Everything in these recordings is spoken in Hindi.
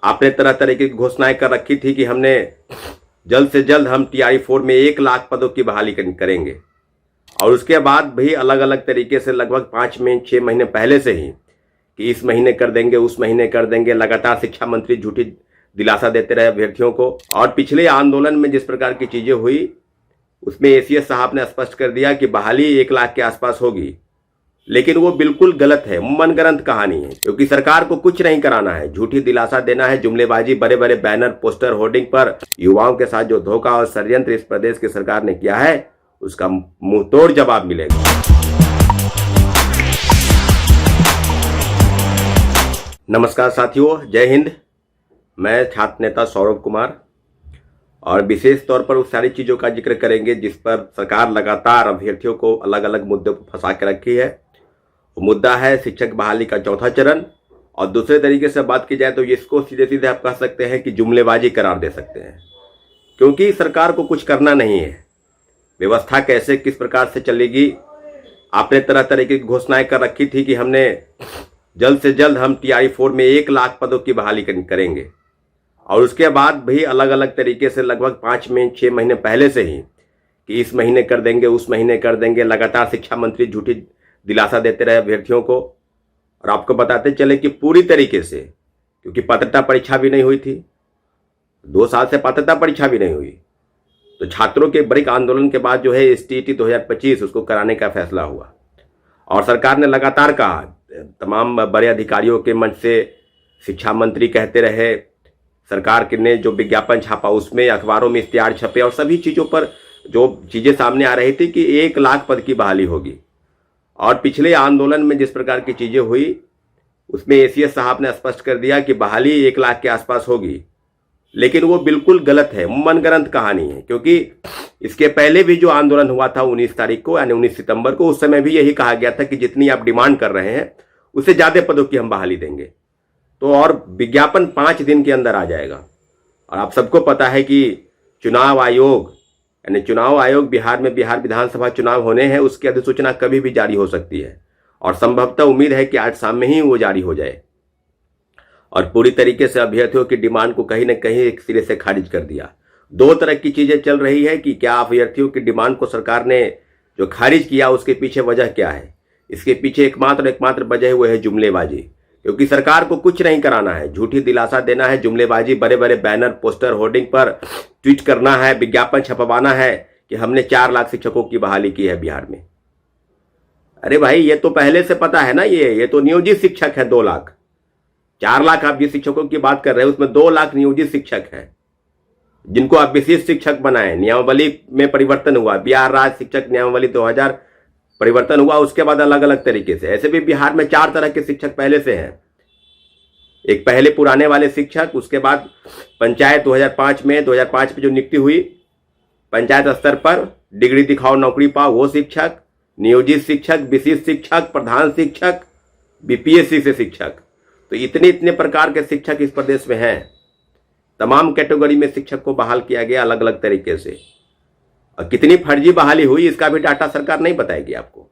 आपने तरह तरह की घोषणाएं कर रखी थी कि हमने जल्द से जल्द हम TRE-4 में 1 लाख पदों की बहाली करेंगे। और उसके बाद भी अलग अलग तरीके से लगभग 5 6 महीने पहले से ही कि इस महीने कर देंगे, उस महीने कर देंगे, लगातार शिक्षा मंत्री झूठी दिलासा देते रहे अभ्यर्थियों को। और पिछले आंदोलन में जिस प्रकार की चीजें हुई उसमें ACS साहब ने स्पष्ट कर दिया कि बहाली 1 लाख के आसपास होगी, लेकिन वो बिल्कुल गलत है, मनगढ़ंत कहानी है। क्योंकि सरकार को कुछ नहीं कराना है, झूठी दिलासा देना है, जुमलेबाजी, बड़े बड़े बैनर पोस्टर होर्डिंग पर युवाओं के साथ जो धोखा और षड्यंत्र इस प्रदेश की सरकार ने किया है उसका मुंहतोड़ जवाब मिलेगा। नमस्कार साथियों, जय हिंद। मैं छात्र नेता सौरभ कुमार और विशेष तौर पर उस सारी चीजों का जिक्र करेंगे जिस पर सरकार लगातार अभ्यर्थियों को अलग अलग मुद्दों पर फंसा के रखी है। वो मुद्दा है शिक्षक बहाली का चौथा चरण। और दूसरे तरीके से बात की जाए तो इसको सीधे सीधे आप कह सकते हैं कि जुमलेबाजी करार दे सकते हैं, क्योंकि सरकार को कुछ करना नहीं है। व्यवस्था कैसे किस प्रकार से चलेगी, आपने तरह तरह की घोषणाएं कर रखी थी कि हमने जल्द से जल्द हम TRE-4 में 1 लाख पदों की बहाली करेंगे। और उसके बाद भी अलग अलग तरीके से लगभग 5 6 महीने पहले से ही कि इस महीने कर देंगे, उस महीने कर देंगे, लगातार शिक्षा मंत्री झूठी दिलासा देते रहे अभ्यर्थियों को। और आपको बताते चले कि पूरी तरीके से, क्योंकि पात्रता परीक्षा भी नहीं हुई थी, 2 साल से पात्रता परीक्षा भी नहीं हुई, तो छात्रों के बड़े आंदोलन के बाद जो है STET 2025 उसको कराने का फैसला हुआ। और सरकार ने लगातार कहा, तमाम बड़े अधिकारियों के मंच से शिक्षा मंत्री कहते रहे, सरकार ने जो विज्ञापन छापा उसमें, अखबारों में इश्तिहार छपे और सभी चीज़ों पर जो चीज़ें सामने आ रही थी कि 1 लाख पद की बहाली होगी। और पिछले आंदोलन में जिस प्रकार की चीज़ें हुई उसमें ACS साहब ने स्पष्ट कर दिया कि बहाली 1 लाख के आसपास होगी, लेकिन वो बिल्कुल गलत है, मनगढ़ंत कहानी है। क्योंकि इसके पहले भी जो आंदोलन हुआ था 19 तारीख को, यानी 19 सितंबर को, उस समय भी यही कहा गया था कि जितनी आप डिमांड कर रहे हैं उससे ज़्यादा पदों की हम बहाली देंगे। तो और विज्ञापन 5 दिन के अंदर आ जाएगा। और आप सबको पता है कि चुनाव आयोग, यानी चुनाव आयोग बिहार में बिहार विधानसभा चुनाव होने हैं, उसकी अधिसूचना कभी भी जारी हो सकती है। और संभवतः उम्मीद है कि आज शाम में ही वो जारी हो जाए। और पूरी तरीके से अभ्यर्थियों की डिमांड को कहीं न कहीं एक सिरे से खारिज कर दिया। 2 तरह की चीजें चल रही है कि क्या अभ्यर्थियों की डिमांड को सरकार ने जो खारिज किया उसके पीछे वजह क्या है। इसके पीछे एकमात्र वजह हुए है जुमलेबाजी। क्योंकि सरकार को कुछ नहीं कराना है, झूठी दिलासा देना है, जुमलेबाजी, बड़े बड़े बैनर पोस्टर होर्डिंग पर ट्वीट करना है, विज्ञापन छपवाना है कि हमने 4 लाख शिक्षकों की बहाली की है बिहार में। अरे भाई, ये तो पहले से पता है ना, ये तो नियोजित शिक्षक है 2 लाख। 4 लाख आप जिस शिक्षकों की बात कर रहे हैं उसमें 2 लाख नियोजित शिक्षक हैं जिनको आप विशेष शिक्षक बनाए। नियमावली में परिवर्तन हुआ, बिहार राज्य शिक्षक नियमावली 2000 परिवर्तन हुआ, उसके बाद अलग अलग तरीके से। ऐसे भी बिहार में 4 तरह के शिक्षक पहले से हैं। एक पहले पुराने वाले शिक्षक, उसके बाद पंचायत 2005 में जो नियुक्ति हुई पंचायत स्तर पर, डिग्री दिखाओ नौकरी पाओ वो शिक्षक, नियोजित शिक्षक, विशेष शिक्षक, प्रधान शिक्षक, BPSC से शिक्षक। तो इतने प्रकार के शिक्षक इस प्रदेश में हैं। तमाम कैटेगरी में शिक्षक को बहाल किया गया अलग अलग तरीके से। और कितनी फर्जी बहाली हुई इसका भी डाटा सरकार नहीं बताएगी आपको।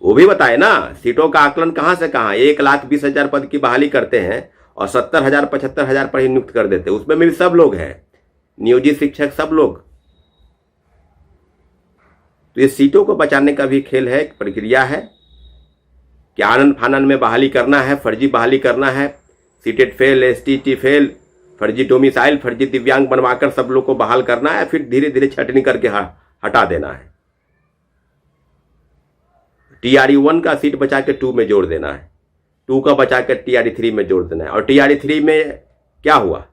वो भी बताए ना, सीटों का आकलन कहां से कहां। 1,20,000 पद की बहाली करते हैं और 70,000 75,000 पर ही नियुक्त कर देते हैं। उसमें भी सब लोग हैं, नियोजित शिक्षक सब लोग। तो ये सीटों को बचाने का भी खेल है, प्रक्रिया है कि आनंद फानंद में बहाली करना है, फर्जी बहाली करना है, सीटेट फेल, STT फेल, फर्जी डोमिसाइल, फर्जी दिव्यांग बनवाकर सब लोग को बहाल करना है, फिर धीरे धीरे छटनी करके हटा देना है। TRE-1 का सीट बचा के 2 में जोड़ देना है, 2 का बचा के TRE-3 में जोड़ देना है। और TRE-3 में क्या हुआ,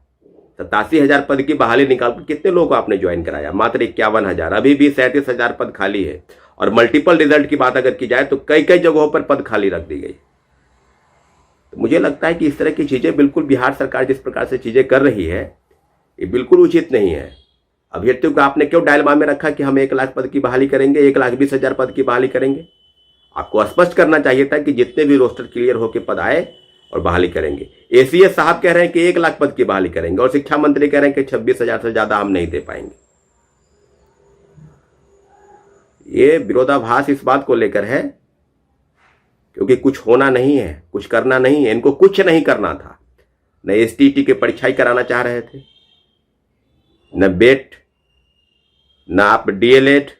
87,000 पद की बहाली निकाल कर कितने लोगों को आपने ज्वाइन कराया? मात्र 51,000। अभी भी 37,000 पद खाली है। और मल्टीपल रिजल्ट की बात अगर की जाए तो कई जगहों पर पद खाली रख दी गई। तो मुझे लगता है कि इस तरह की चीजें बिल्कुल बिहार सरकार जिस प्रकार से चीजें कर रही है ये बिल्कुल उचित नहीं है। अभ्यर्थियों को आपने क्यों डायलमा में रखा कि हम 1 लाख पद की बहाली करेंगे, 1,20,000 पद की बहाली करेंगे? आपको स्पष्ट करना चाहिए था कि जितने भी रोस्टर क्लियर होकर पद आए और बहाली करेंगे। ACS साहब कह रहे हैं कि 1 लाख पद की बहाली करेंगे और शिक्षा मंत्री कह रहे हैं कि 26,000 से ज्यादा हम नहीं दे पाएंगे। ये विरोधाभास इस बात को लेकर है क्योंकि कुछ होना नहीं है, कुछ करना नहीं है, इनको कुछ नहीं करना था। न एसटीईटी की परीक्षा ही कराना चाह रहे थे, न बेट, न आप डीएलएड,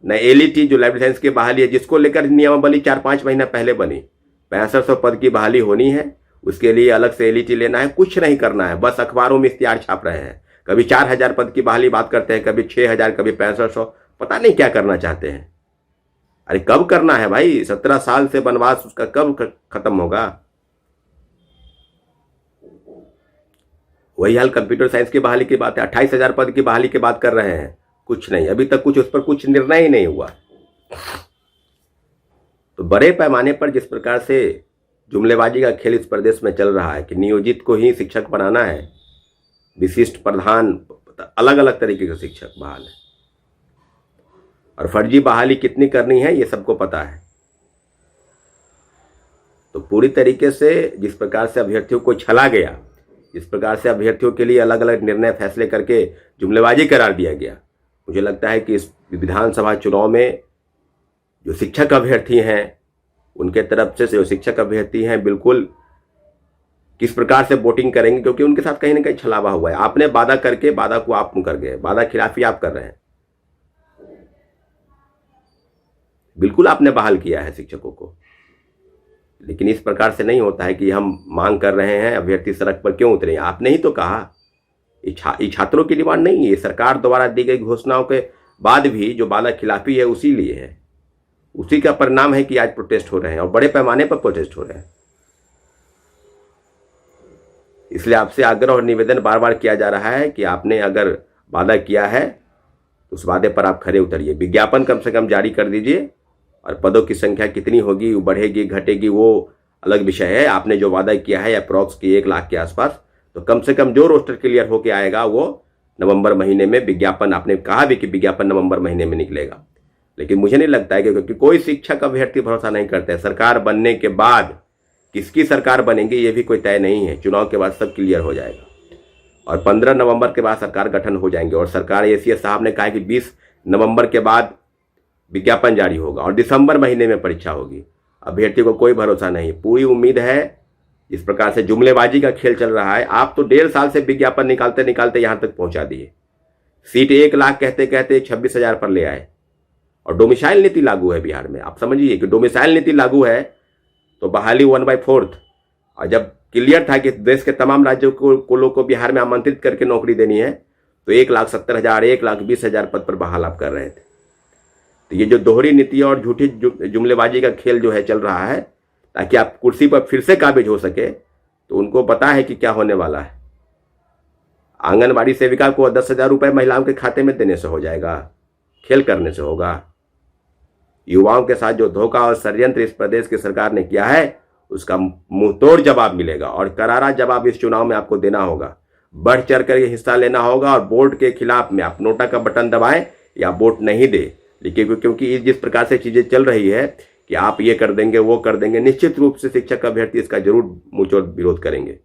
न एलईटी जो लाइब्रेरी साइंस की बहाली है, जिसको लेकर नियमावली 4-5 महीना पहले बनी। 6500 पद की बहाली होनी है, उसके लिए अलग से एलईटी लेना है, कुछ नहीं करना है, बस अखबारों में इश्तिहार छाप रहे हैं। कभी 4000 पद की बहाली बात करते हैं, कभी 6000, कभी 6500, पता नहीं क्या करना चाहते हैं। अरे कब करना है भाई? 17 साल से वनवास उसका कब खत्म होगा? वही हाल कंप्यूटर साइंस की बहाली की बात है, 28,000 पद की बहाली की बात कर रहे हैं, कुछ नहीं, अभी तक कुछ उस पर कुछ निर्णय ही नहीं हुआ। तो बड़े पैमाने पर जिस प्रकार से जुमलेबाजी का खेल इस प्रदेश में चल रहा है कि नियोजित को ही शिक्षक बनाना है, विशिष्ट प्रधान, अलग अलग तरीके के शिक्षक बहाल है, और फर्जी बहाली कितनी करनी है ये सबको पता है। तो पूरी तरीके से जिस प्रकार से अभ्यर्थियों को छला गया, जिस प्रकार से अभ्यर्थियों के लिए अलग अलग निर्णय फैसले करके जुमलेबाजी करार दिया गया, मुझे लगता है कि इस विधानसभा चुनाव में जो शिक्षक अभ्यर्थी हैं, उनके तरफ से जो शिक्षक अभ्यर्थी हैं, बिल्कुल किस प्रकार से वोटिंग करेंगे, क्योंकि उनके साथ कहीं ना कहीं छलावा हुआ है। आपने वादा करके वादा को आप मुकर गए, वादा खिलाफी आप कर रहे हैं। बिल्कुल आपने बहाल किया है शिक्षकों को, लेकिन इस प्रकार से नहीं होता है कि हम मांग कर रहे हैं अभ्यर्थी सड़क पर क्यों उतरे। आपने ही तो कहा, ये छात्रों की डिमांड नहीं है, ये सरकार द्वारा दी गई घोषणाओं के बाद भी जो वादा खिलाफी है उसी लिए है, उसी का परिणाम है कि आज प्रोटेस्ट हो रहे हैं, और बड़े पैमाने पर प्रोटेस्ट हो रहे हैं। इसलिए आपसे आग्रह और निवेदन बार बार किया जा रहा है कि आपने अगर वादा किया है तो उस वादे पर आप खरे उतरिए। विज्ञापन कम से कम जारी कर दीजिए, और पदों की संख्या कितनी होगी, बढ़ेगी घटेगी, वो अलग विषय है। आपने जो वादा किया है अप्रॉक्स की 1 लाख के आसपास, तो कम से कम जो रोस्टर क्लियर होके आएगा वो नवंबर महीने में विज्ञापन, आपने कहा भी कि विज्ञापन नवंबर महीने में निकलेगा। लेकिन मुझे नहीं लगता है क्योंकि कोई शिक्षक अभ्यर्थी भरोसा नहीं करते हैं। सरकार बनने के बाद किसकी सरकार बनेगी ये भी कोई तय नहीं है, चुनाव के बाद सब क्लियर हो जाएगा, और 15 नवंबर के बाद सरकार गठन हो जाएंगे, और सरकार एसीएस साहब ने कहा कि 20 नवंबर के बाद विज्ञापन जारी होगा और दिसंबर महीने में परीक्षा होगी। अभ्यर्थी को कोई भरोसा नहीं, पूरी उम्मीद है। इस प्रकार से जुमलेबाजी का खेल चल रहा है, आप तो 1.5 साल से विज्ञापन निकालते निकालते यहां तक पहुंचा दिए। सीट 1 लाख कहते कहते 26,000 पर ले आए, और डोमिसाइल नीति लागू है बिहार में। आप समझिए कि डोमिसाइल नीति लागू है तो बहाली 1/4, और जब क्लियर था कि देश के तमाम राज्यों को बिहार में आमंत्रित करके नौकरी देनी है, तो 1,70,000, 1,20,000 पद पर बहाल आप कर रहे थे। तो ये जो दोहरी नीति और झूठी जुमलेबाजी का खेल जो है चल रहा है, ताकि आप कुर्सी पर फिर से काबिज हो सके, तो उनको पता है कि क्या होने वाला है। आंगनबाड़ी सेविका को 10,000 रुपये महिलाओं के खाते में देने से हो जाएगा, खेल करने से होगा। युवाओं के साथ जो धोखा और षड्यंत्र इस प्रदेश की सरकार ने किया है, उसका मुंहतोड़ जवाब मिलेगा, और करारा जवाब इस चुनाव में आपको देना होगा। बढ़ चढ़ कर हिस्सा लेना होगा, और वोट के खिलाफ में आप नोटा का बटन दबाएं या वोट नहीं दे। लेकिन क्योंकि जिस प्रकार से चीजें चल रही है कि आप ये कर देंगे वो कर देंगे, निश्चित रूप से शिक्षक अभ्यर्थी इसका जरूर मुंहतोड़ विरोध करेंगे।